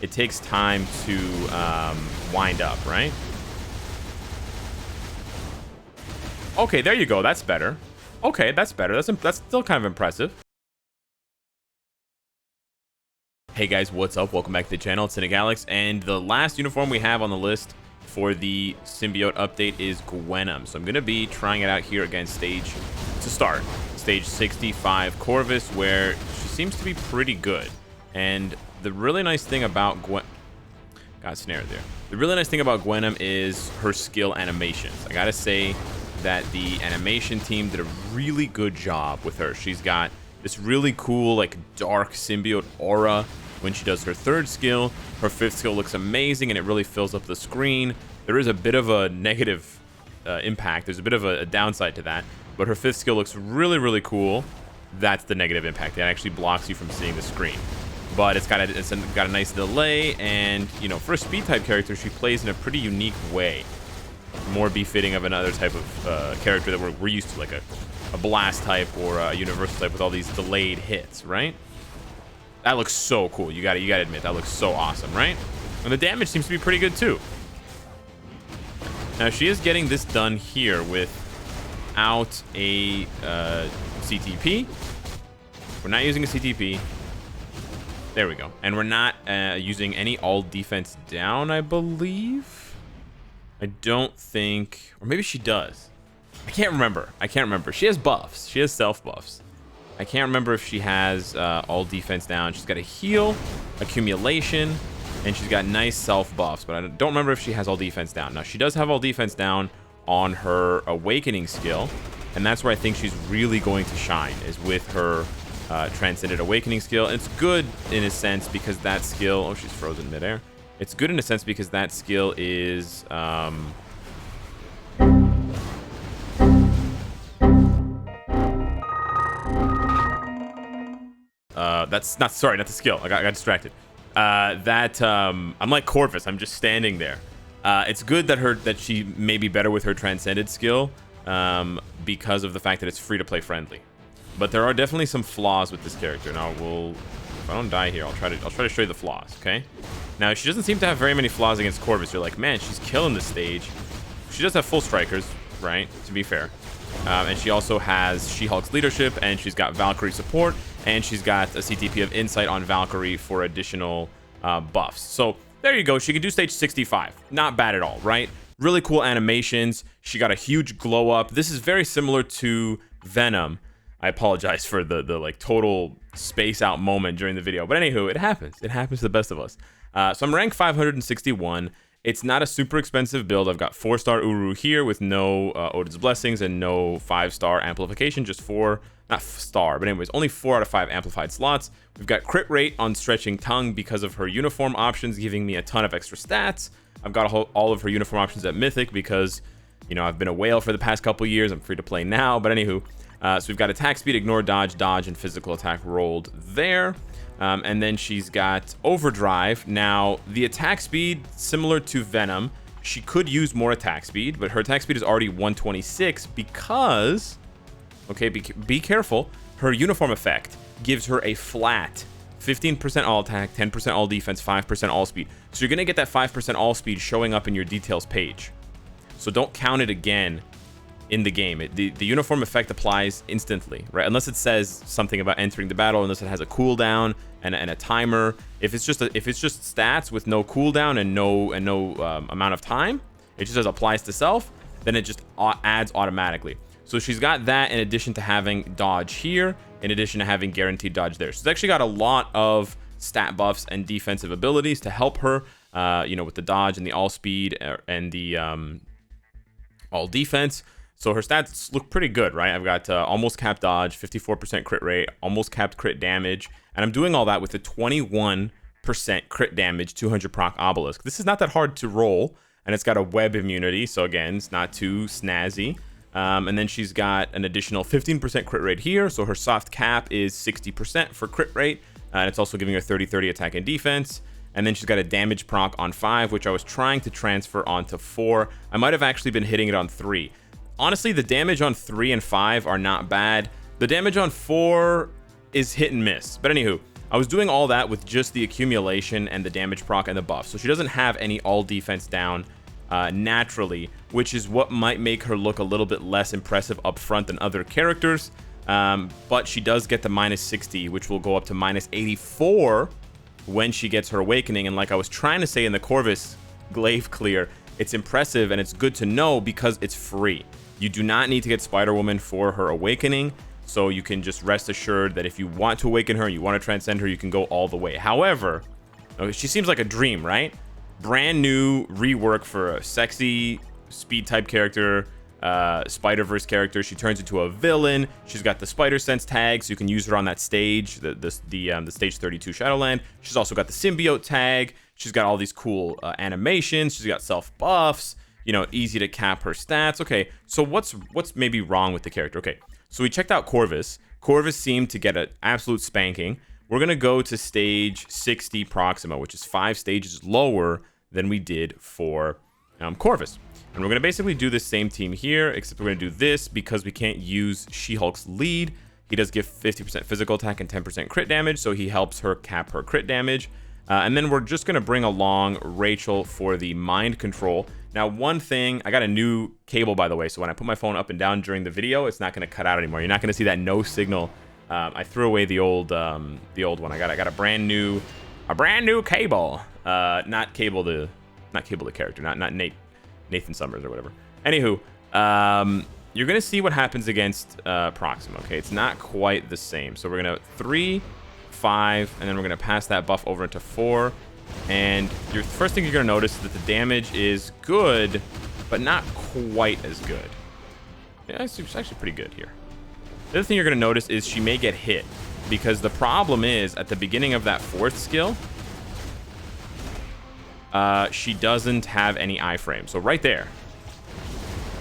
it takes time to wind up, right? Okay, there you go. That's better. Okay, that's better. That's still kind of impressive. Hey guys, what's up? Welcome back to the channel. It's Cynicalex, and the last uniform we have on the list for the symbiote update is Gwenom. So I'm going to be trying it out here against stage 65 Corvus, where she seems to be pretty good. And the really nice thing about got snared there. The really nice thing about Gwenom is her skill animations. I gotta say that the animation team did a really good job with her. She's got this really cool, like, dark symbiote aura when she does her third skill. Her fifth skill looks amazing, and it really fills up the screen. There is a bit of a negative impact. There's a bit of a downside to that, but her fifth skill looks really, really cool. That's the negative impact. It actually blocks you from seeing the screen. But it's got a nice delay, and, you know, for a speed type character, she plays in a pretty unique way, more befitting of another type of character that we're used to, like a blast type or a universal type with all these delayed hits, right? That looks so cool. You gotta admit, that looks so awesome, right? And the damage seems to be pretty good too. Now she is getting this done here without a CTP. We're not using a CTP. There we go. And we're not using any all defense down, I believe. I don't think, or maybe she does. I can't remember. She has buffs. She has self buffs. I can't remember if she has all defense down. She's got a heal, accumulation, and she's got nice self buffs, but I don't remember if she has all defense down. Now, she does have all defense down on her awakening skill, and that's where I think she's really going to shine, is with her transcended awakening skill. And it's good in a sense because that skill, oh, she's frozen midair. It's good in a sense because that skill is that's not, sorry, not the skill. I got distracted. I'm like Corvus. I'm just standing there. It's good that she may be better with her transcended skill because of the fact that it's free to play friendly. But there are definitely some flaws with this character. Now, if I don't die here, I'll try to show you the flaws. Okay. Now, she doesn't seem to have very many flaws against Corvus. You're like, man, she's killing this stage. She does have full strikers, right? To be fair. And she also has She-Hulk's leadership, and she's got Valkyrie support, and she's got a CTP of Insight on Valkyrie for additional buffs. So there you go. She can do stage 65. Not bad at all, right? Really cool animations. She got a huge glow up. This is very similar to Venom. I apologize for the like total space out moment during the video, but anywho, it happens. It happens to the best of us. So I'm rank 561. It's not a super expensive build. I've got 4-star Uru here with no Odin's Blessings and no 5-star amplification, just 4, not star, but anyways, only 4 out of 5 amplified slots. We've got crit rate on Stretching Tongue because of her uniform options, giving me a ton of extra stats. I've got all of her uniform options at Mythic because, you know, I've been a whale for the past couple years. I'm free to play now, but anywho. So we've got attack speed, ignore, dodge, and physical attack rolled there. And then she's got overdrive. Now, the attack speed, similar to Venom, she could use more attack speed, but her attack speed is already 126 because, okay, be careful, her uniform effect gives her a flat 15% all attack, 10% all defense, 5% all speed. So you're going to get that 5% all speed showing up in your details page. So don't count it again in the game. The uniform effect applies instantly, right? Unless it says something about entering the battle, unless it has a cooldown and a timer. If it's just stats with no cooldown and no amount of time, it just says applies to self, then it just adds automatically. So she's got that in addition to having dodge here, in addition to having guaranteed dodge there. She's actually got a lot of stat buffs and defensive abilities to help her, you know, with the dodge and the all speed and the all defense. So her stats look pretty good, right? I've got almost capped dodge, 54% crit rate, almost capped crit damage, and I'm doing all that with a 21% crit damage, 200 proc obelisk. This is not that hard to roll, and it's got a web immunity, so again, it's not too snazzy. And then she's got an additional 15% crit rate here, so her soft cap is 60% for crit rate, and it's also giving her 30-30 attack and defense. And then she's got a damage proc on 5, which I was trying to transfer onto 4. I might have actually been hitting it on 3. Honestly, the damage on 3 and 5 are not bad. The damage on 4 is hit and miss. But anywho, I was doing all that with just the accumulation and the damage proc and the buff. So she doesn't have any all defense down naturally, which is what might make her look a little bit less impressive up front than other characters. But she does get the -60, which will go up to -84 when she gets her awakening. And like I was trying to say in the Corvus glaive clear, it's impressive and it's good to know because it's free. You do not need to get Spider-Woman for her awakening, so you can just rest assured that if you want to awaken her, you want to transcend her, you can go all the way. However, she seems like a dream, right? Brand new rework for a sexy speed type character, Spider-Verse character. She turns into a villain. She's got the Spider Sense tag, so you can use her on that stage, the stage 32 Shadowland. She's also got the symbiote tag. She's got all these cool animations. She's got self buffs. You know, easy to cap her stats. Okay, so what's maybe wrong with the character? Okay, so we checked out Corvus. Corvus seemed to get an absolute spanking. We're gonna go to stage 60 Proxima, which is 5 stages lower than we did for Corvus. And we're gonna basically do the same team here, except we're gonna do this because we can't use She-Hulk's lead. He does give 50% physical attack and 10% crit damage, so he helps her cap her crit damage. And then we're just gonna bring along Rachel for the mind control. Now, one thing, I got a new cable, by the way, so when I put my phone up and down during the video, it's not gonna cut out anymore. You're not gonna see that no signal. I threw away the old one. I got a brand new cable. Not cable the character, not Nathan Summers or whatever. Anywho, you're gonna see what happens against Proxima. Okay, it's not quite the same. So we're gonna 3, 5, and then we're gonna pass that buff over into 4. And your first thing you're gonna notice is that the damage is good, but not quite as good. Yeah, it's actually pretty good here. The other thing you're gonna notice is she may get hit, because the problem is at the beginning of that 4th skill, she doesn't have any iframe. So right there.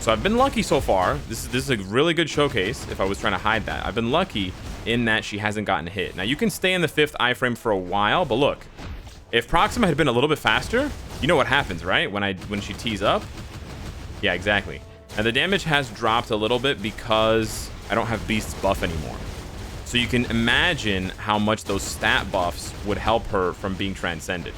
So I've been lucky so far. This is a really good showcase if I was trying to hide that. I've been lucky in that she hasn't gotten hit. Now you can stay in the 5th iframe for a while, but look, if Proxima had been a little bit faster, you know what happens, right? When she tees up? Yeah, exactly. And the damage has dropped a little bit because I don't have Beast's buff anymore. So you can imagine how much those stat buffs would help her from being transcended.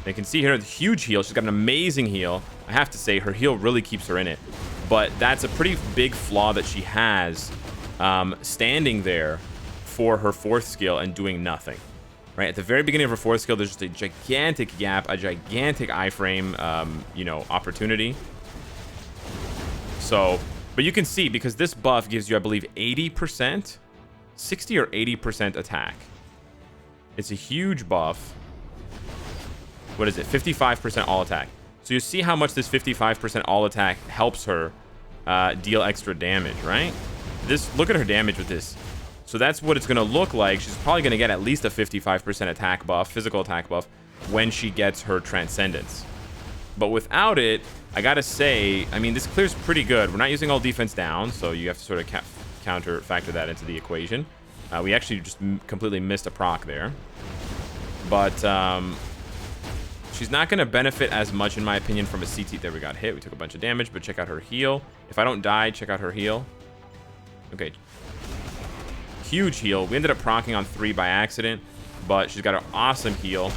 You can see here the huge heal. She's got an amazing heal. I have to say, her heal really keeps her in it. But that's a pretty big flaw that she has, standing there for her 4th skill and doing nothing. Right at the very beginning of her 4th skill, there's just a gigantic gap, a gigantic iframe, opportunity. So, but you can see, because this buff gives you, I believe, 80%, 60 or 80% attack. It's a huge buff. What is it? 55% all attack. So you see how much this 55% all attack helps her deal extra damage, right? Look at her damage with this. So that's what it's going to look like. She's probably going to get at least a 55% attack buff, physical attack buff, when she gets her Transcendence. But without it, I got to say, I mean, this clears pretty good. We're not using all defense down, so you have to sort of factor that into the equation. We actually just completely missed a proc there. But she's not going to benefit as much, in my opinion, from a CT. There, we got hit. We took a bunch of damage, but check out her heal. If I don't die, check out her heal. Okay. Huge heal. We ended up proccing on 3 by accident, but she's got an awesome heal.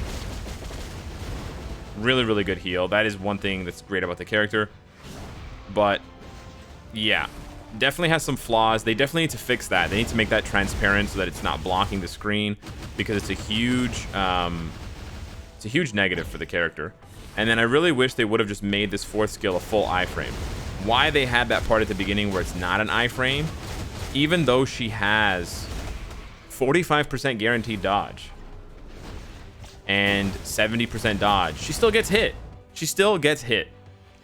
Really, really good heal. That is one thing that's great about the character. But, yeah. Definitely has some flaws. They definitely need to fix that. They need to make that transparent so that it's not blocking the screen, because it's a huge negative for the character. And then I really wish they would have just made this 4th skill a full iframe. Why they had that part at the beginning where it's not an iframe, even though she has 45% guaranteed dodge and 70% dodge, she still gets hit. She still gets hit.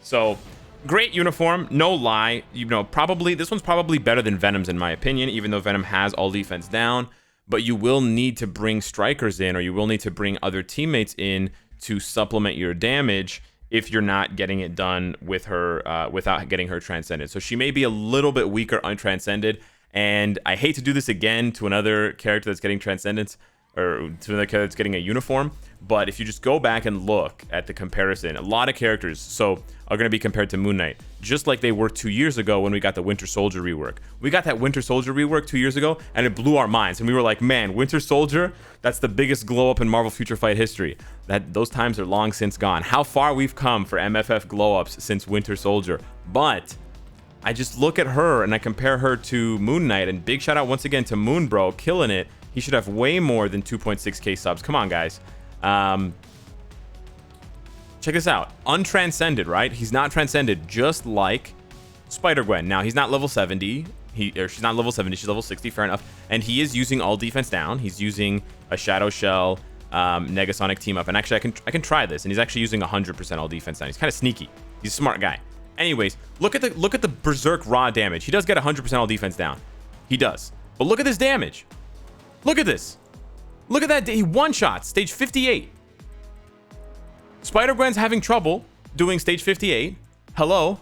So great uniform, no lie. You know, probably this one's probably better than Venom's in my opinion, even though Venom has all defense down. But you will need to bring strikers in, or you will need to bring other teammates in to supplement your damage if you're not getting it done with her without getting her transcended. So she may be a little bit weaker untranscended, and I hate to do this again to another character that's getting transcendence, or to another character that's getting a uniform. But if you just go back and look at the comparison, a lot of characters are going to be compared to Moon Knight, just like they were 2 years ago when we got the Winter Soldier rework. We got that Winter Soldier rework 2 years ago, and it blew our minds. And we were like, man, Winter Soldier, that's the biggest glow up in Marvel Future Fight history. Those times are long since gone. How far we've come for MFF glow ups since Winter Soldier. But I just look at her and I compare her to Moon Knight, and big shout out once again to Moon Bro, killing it. He should have way more than 2.6k subs. Come on, guys. Check this out. Untranscended, right? He's not transcended, just like Spider-Gwen. Now, he's not level 70. She's not level 70. She's level 60. Fair enough. And he is using all defense down. He's using a Shadow Shell, Negasonic team up. And actually, I can try this. And he's actually using 100% all defense down. He's kind of sneaky. He's a smart guy. Anyways, look at the Berserk raw damage. He does get 100% all defense down. He does. But look at this damage. Look at this. Look at that. He one-shot stage 58. Spider-Gwen's having trouble doing stage 58. Hello.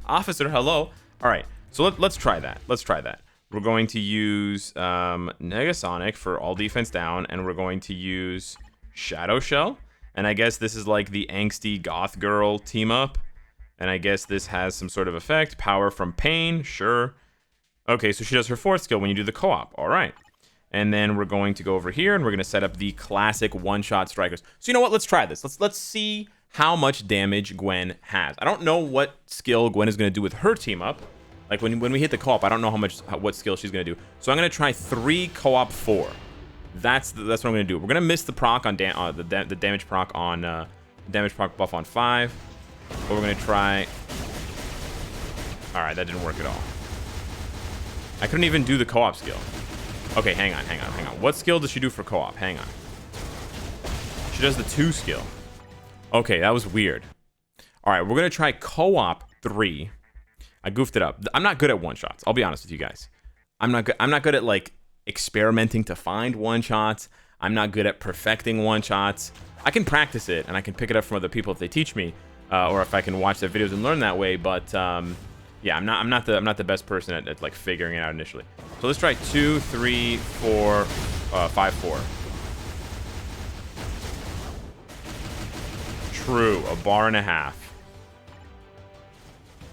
Officer, hello. All right. So let's try that. Let's try that. We're going to use Negasonic for all defense down, and we're going to use Shadow Shell. And I guess this is like the angsty goth girl team up. And I guess this has some sort of effect. Power from pain. Sure. Okay, so she does her fourth skill when you do the co-op. All right. And then we're going to go over here and we're going to set up the classic one-shot strikers. So you know what? Let's try this. Let's see how much damage Gwen has. I don't know what skill Gwen is going to do with her team up. Like when we hit the co-op, I don't know what skill she's going to do. So I'm going to try 3 co-op 4. That's what I'm going to do. We're going to miss the proc on the damage proc on damage proc buff on 5. But we're going to try. All right, that didn't work at all. I couldn't even do the co-op skill. Okay, hang on. What skill does she do for co-op? Hang on. She does the 2 skill. Okay, that was weird. All right, we're going to try co-op 3. I goofed it up. I'm not good at one-shots. I'll be honest with you guys. I'm not good at, like, experimenting to find one-shots. I'm not good at perfecting one-shots. I can practice it, and I can pick it up from other people if they teach me, or if I can watch their videos and learn that way, but... yeah, I'm not the best person at like figuring it out initially. So let's try 2, 3, 4, 5, 4. True, a bar and a half.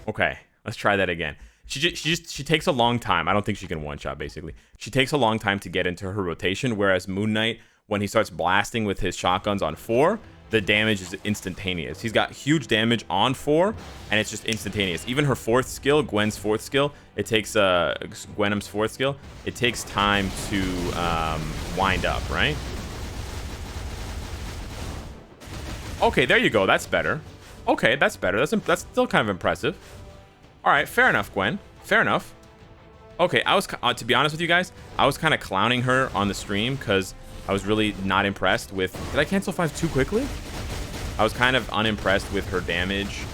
Okay, let's try that again. She takes a long time. I don't think she can one shot. Basically, she takes a long time to get into her rotation. Whereas Moon Knight, when he starts blasting with his shotguns on 4. The damage is instantaneous. He's got huge damage on 4, and it's just instantaneous. Even her 4th skill, Gwen's 4th skill, it takes Gwenom's 4th skill. It takes time to wind up, right? Okay, there you go. That's better. Okay, that's better. That's still kind of impressive. All right, fair enough, Gwen. Fair enough. Okay, I was to be honest with you guys, I was kind of clowning her on the stream because I was really not impressed with... Did I cancel 5 too quickly? I was kind of unimpressed with her damage,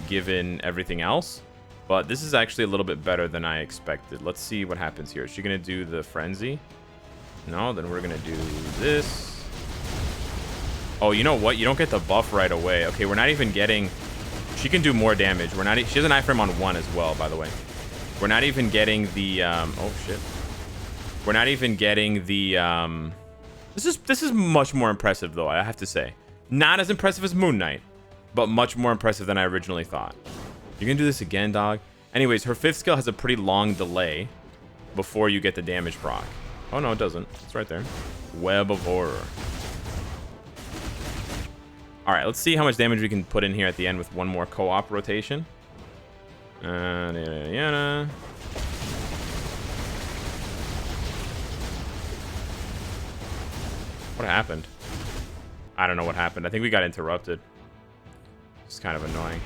given everything else. But this is actually a little bit better than I expected. Let's see what happens here. Is she going to do the Frenzy? No, then we're going to do this. Oh, you know what? You don't get the buff right away. Okay, we're not even getting... She can do more damage. She has an iframe on 1 as well, by the way. We're not even getting the... oh, shit. We're not even getting the... This is much more impressive, though, I have to say. Not as impressive as Moon Knight, but much more impressive than I originally thought. You're gonna do this again, dog? Anyways, her 5th skill has a pretty long delay before you get the damage proc. Oh, no, it doesn't. It's right there. Web of Horror. All right, let's see how much damage we can put in here at the end with one more co-op rotation. What happened? I don't know what happened. I think we got interrupted. It's kind of annoying.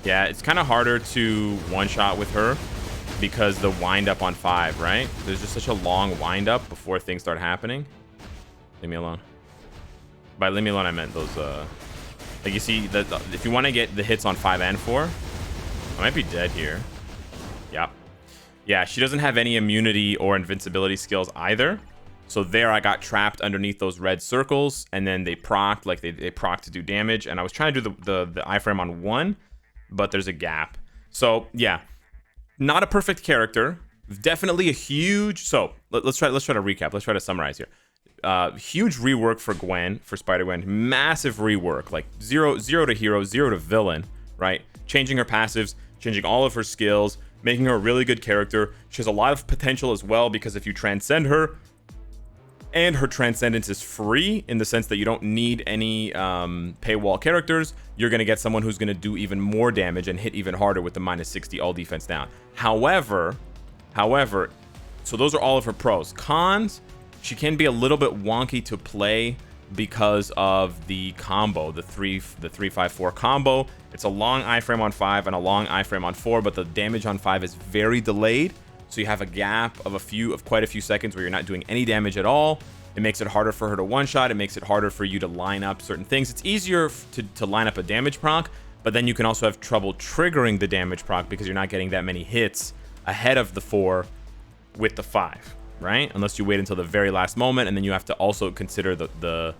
Yeah, it's kind of harder to one-shot with her because the wind-up on 5, right? There's just such a long wind-up before things start happening. Leave me alone. By leave me alone, I meant those... like, you see, if you want to get the hits on 5 and 4, I might be dead here. Yep. Yeah, she doesn't have any immunity or invincibility skills either. So there I got trapped underneath those red circles, and then they procced, like they procced to do damage, and I was trying to do the iframe on 1, but there's a gap. So yeah, not a perfect character, Definitely a huge. So let's try to recap. Let's try to summarize here. Huge rework for Gwen, for Spider-Gwen. Massive rework, like zero to hero, 0 to villain, right? Changing her passives, changing all of her skills, making her a really good character. She has a lot of potential as well, because if you transcend her, and her transcendence is free in the sense that you don't need any paywall characters, you're going to get someone who's going to do even more damage and hit even harder with the -60 all defense down. However, so those are all of her pros. Cons, she can be a little bit wonky to play because of the combo, the 3-5-4 combo. It's a long iframe on 5 and a long iframe on 4, but the damage on 5 is very delayed. So you have a gap of quite a few seconds where you're not doing any damage at all. It makes it harder for her to one-shot. It makes it harder for you to line up certain things. It's easier to line up a damage proc, but then you can also have trouble triggering the damage proc because you're not getting that many hits ahead of the 4 with the 5, right? Unless you wait until the very last moment, and then you have to also consider the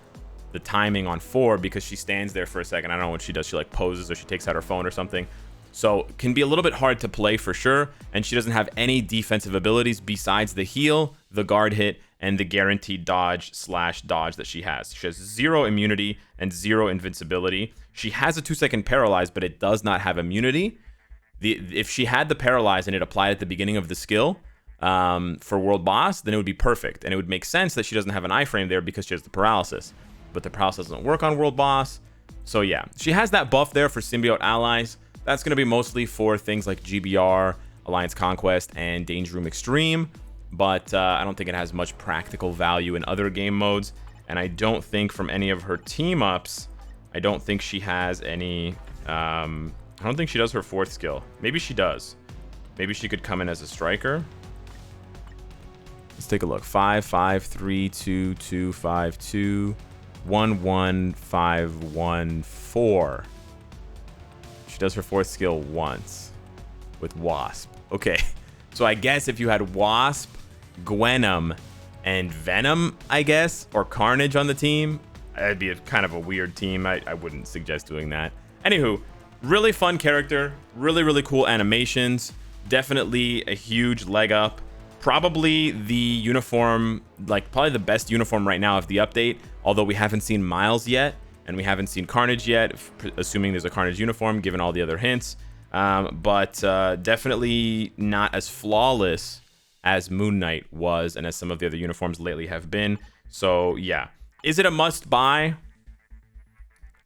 timing on 4 because she stands there for a second. I don't know what she does. She like poses or she takes out her phone or something. So can be a little bit hard to play for sure, and she doesn't have any defensive abilities besides the heal, the guard hit, and the guaranteed dodge/dodge that she has. She has 0 immunity and 0 invincibility. She has a 2-second paralyze, but it does not have immunity. If she had the paralyze and it applied at the beginning of the skill for world boss, then it would be perfect, and it would make sense that she doesn't have an iframe there because she has the paralysis. But the paralysis doesn't work on world boss. So yeah, she has that buff there for symbiote allies. That's going to be mostly for things like GBR, Alliance Conquest, and Danger Room Extreme, but I don't think it has much practical value in other game modes, and I don't think from any of her team-ups, I don't think she has any, I don't think she does her 4th skill. Maybe she does. Maybe she could come in as a striker. Let's take a look. 5, 5, 3, 2, 2, 5, 2, 1, 1, 5, 1, 4. She does her 4th skill once with Wasp. Okay, so I guess if you had Wasp, Gwenom, and Venom, I guess, or Carnage on the team, that'd be kind of a weird team. I wouldn't suggest doing that. Anywho, really fun character, really cool animations, definitely a huge leg up. Probably the uniform, like probably the best uniform right now of the update, although we haven't seen Miles yet. And we haven't seen Carnage yet, assuming there's a Carnage uniform, given all the other hints. But definitely not as flawless as Moon Knight was, and as some of the other uniforms lately have been. So, yeah. Is it a must-buy?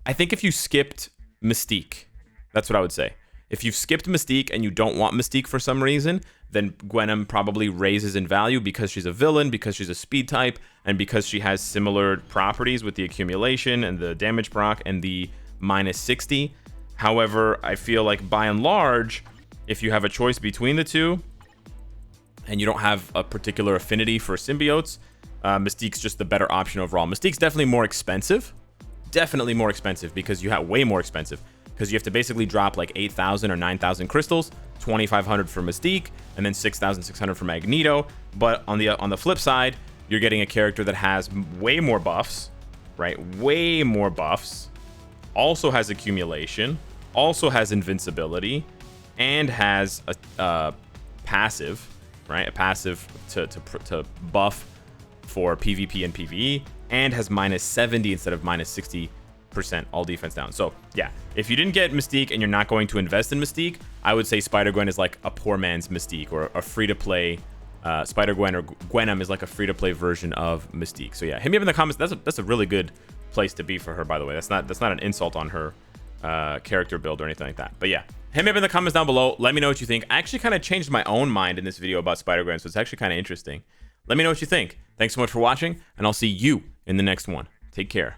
I think if you skipped Mystique, that's what I would say. If you've skipped Mystique and you don't want Mystique for some reason, then Gwenom probably raises in value because she's a villain, because she's a speed type, and because she has similar properties with the accumulation and the damage proc and the -60. However, I feel like by and large, if you have a choice between the two and you don't have a particular affinity for symbiotes, Mystique's just the better option overall. Mystique's definitely more expensive. Definitely more expensive because you have way more expensive. Because you have to basically drop like 8,000 or 9,000 crystals, 2,500 for Mystique, and then 6,600 for Magneto. But on the flip side, you're getting a character that has way more buffs, right? Way more buffs. Also has accumulation, also has invincibility, and has a passive, right? A passive to buff for PvP and PvE, and has -70 instead of -60% all defense down. So yeah, if you didn't get Mystique and you're not going to invest in Mystique, I would say Spider-Gwen is like a poor man's Mystique, or a free-to-play Spider-Gwen, or Gwenom is like a free-to-play version of Mystique. So yeah, hit me up in the comments. That's a really good place to be for her, by the way. That's not an insult on her character build or anything like that. But yeah, hit me up in the comments down below. Let me know what you think. I actually kind of changed my own mind in this video about Spider-Gwen, so it's actually kind of interesting. Let me know what you think. Thanks so much for watching, and I'll see you in the next one. Take care.